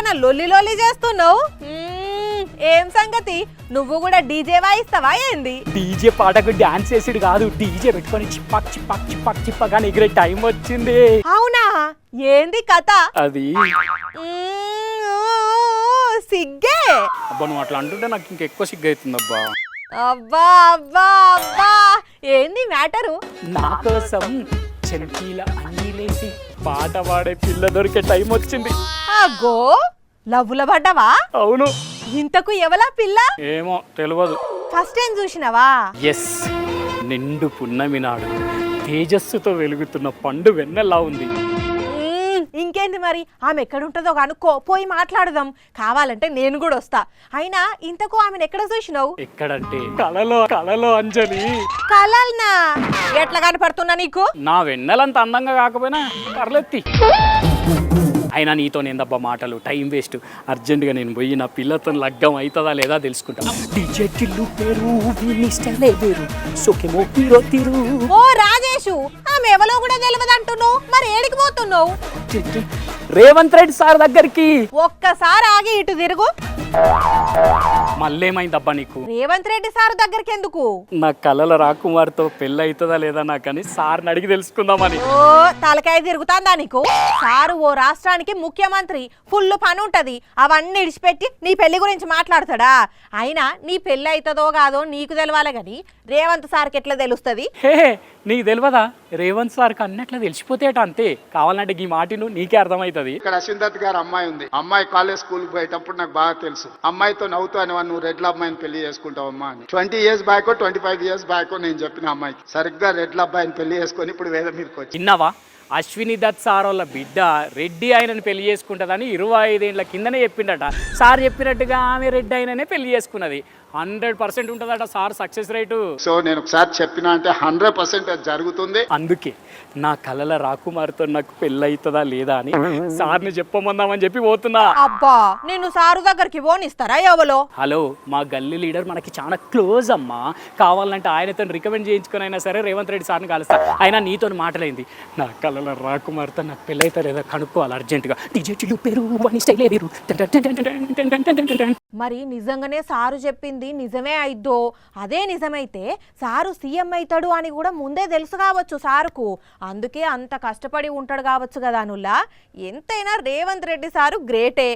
ఏమైనా లొల్లి లొల్లి చేస్తున్నావు? ఏం సంగతి, నువ్వు కూడా డీజే వాయిస్తావా ఏంది? డీజే పాటకు డాన్స్ చేసిడు కాదు, డీజే పెట్టుకొని చిప్పక్ చిప్పక్ చిప్పక్ చిప్పగానే ఎగిరే టైం వచ్చింది. అవునా, ఏంది కథ? అది సిగ్గే. అబ్బా నువ్వు అట్లా అంటుంటే నాకు ఇంకెక్కువ సిగ్గు అవుతుంది అబ్బా. అబ్బా అబ్బా అబ్బా, ఏంది మ్యాటరు? నా కోసం చెంకీల అన్నీలేసి పాట పాడే పిల్ల దొరికే టైం వచ్చింది. అగో, లవ్వుల పడ్డావా? అవును. ఇంతకు ఎవలా పిల్ల? ఏమో తెలియదు. ఫస్ట్ టైం చూసినావా? ఎస్, నిండు పున్నమి నాడు తేజస్సుతో వెలుగుతున్న పండు వెన్నెలా ఉంది. ఇంకేంది మరి, ఆమె ఎక్కడుంటుందో కనుక్కో, పోయి మాట్లాడదాం. కావాలంటే నేను కూడా వస్తా. అయినా ఇంతకు ఆమెను ఎక్కడ చూసినావు? ఎక్కడంటే కలలో కలలో అంజలి. కలల్నా? ఎట్లా కనపడుతున్నా నీకు? నా వెన్నెలంత అందంగా కాకపోయినా పర్లెత్తి. అయినా నీతో నేందబ్బా మాటలు, టైం వేస్ట్. అర్జెంటుగా నేను పోయి నా పిల్లతో లగ్గం అవుతుందా లేదా తెలుసుకుంటా. ఓ రాజేషు, ఆమె ఎవరో కూడా తెలియదు అంటున్నావు, మరి ఏడికి పోతున్నావు? రేవంత్ రెడ్డి సార్ దగ్గరికి. ఒక్కసారి ఆగి ఇటు తిరుగు. మళ్ళేమైందబ్బా నీకు? రేవంత్ రెడ్డి సార్ దగ్గరికి ఎందుకు? నా కలల రాకుమార్తో పెళ్ళి అవుతుందా లేదా నాకని సార్ని అడిగి తెలుసుకుందామని. ఓ తలకాయ తిరుగుతాందా నీకు? సారు ఓ రాష్ట్రానికి ముఖ్యమంత్రి, ఫుల్ పని ఉంటది. అవన్నీ ఇడిచిపెట్టి నీ పెళ్లి గురించి మాట్లాడతాడా? అయినా నీ పెళ్లి అవుతుందో కాదో నీకు తెలవాలి గాని రేవంత్ సార్కి ఎట్లా తెలుస్తుంది? హే, నీకు తెలియదా? రేవంత్ సార్కి అన్నట్లా తెలిసిపోతేట అంతే. కావాలంటే ఈ మాటను నీకే అర్థమవుతుంది. ఇక్కడ అశ్విందత్ గారు అమ్మాయి ఉంది. అమ్మాయి కాలేజ్ స్కూల్ పోయేటప్పుడు నాకు బాగా తెలుసు. అమ్మాయితో నవ్వుతూ అని నువ్వు రెడ్ల అమ్మాయిని పెళ్లి చేసుకుంటావమ్మా అని 20 years బ్యాక్ 25 years బ్యాక్ నేను చెప్పిన అమ్మాయికి సరిగ్గా రెడ్ల అబ్బాయిని పెళ్లి చేసుకొని ఇప్పుడు వేద మీదకి వచ్చి. విన్నావా? అశ్విని దత్ సార్ వాళ్ళ బిడ్డ రెడ్డి ఆయనని పెళ్లి చేసుకుంటుందని 25 ఏళ్ల కిందనే చెప్పిండట. సార్ చెప్పినట్టుగా ఆమె రెడ్డి ఆయననే పెళ్లి చేసుకున్నది. 100% ఉంటుందట సార్ సక్సెస్ రేటు. సో నేను ఒకసారి చెప్పినా అంటే 100% అది జరుగుతుంది. అందుకే నా కలల రాకుమారితో నాకు పెళ్ళి అవుతుందా లేదా అని సార్ని చెప్పమందామని చెప్పి పోతున్నా. అబ్బా, నేను సారు దగ్గరికి పోనిస్తారా ఎవలో? హలో, మా గల్లీ లీడర్ మనకి చాలా క్లోజ్ అమ్మా. కావాలంటే ఆయనతో రికమెండ్ చేయించుకుని అయినా సరే రేవంత్ రెడ్డి సార్ని కలుస్తా. అయినా నీతో మాటలైంది. నా కలల రాకుమారితో నాకు పెళ్ళి అవుతా లేదా కనుక్కోవాలి అర్జెంటుగా. మరి నిజంగానే సారు చెప్పింది నిజమే అయిద్దో? అదే నిజమైతే సారు సీఎం అవుతాడు అని కూడా ముందే తెలుసు కావచ్చు సారుకు. అందుకే అంత కష్టపడి ఉంటాడు కావచ్చు కదా. నుల్లా ఎంతైనా రేవంత్ రెడ్డి సారు గ్రేటే.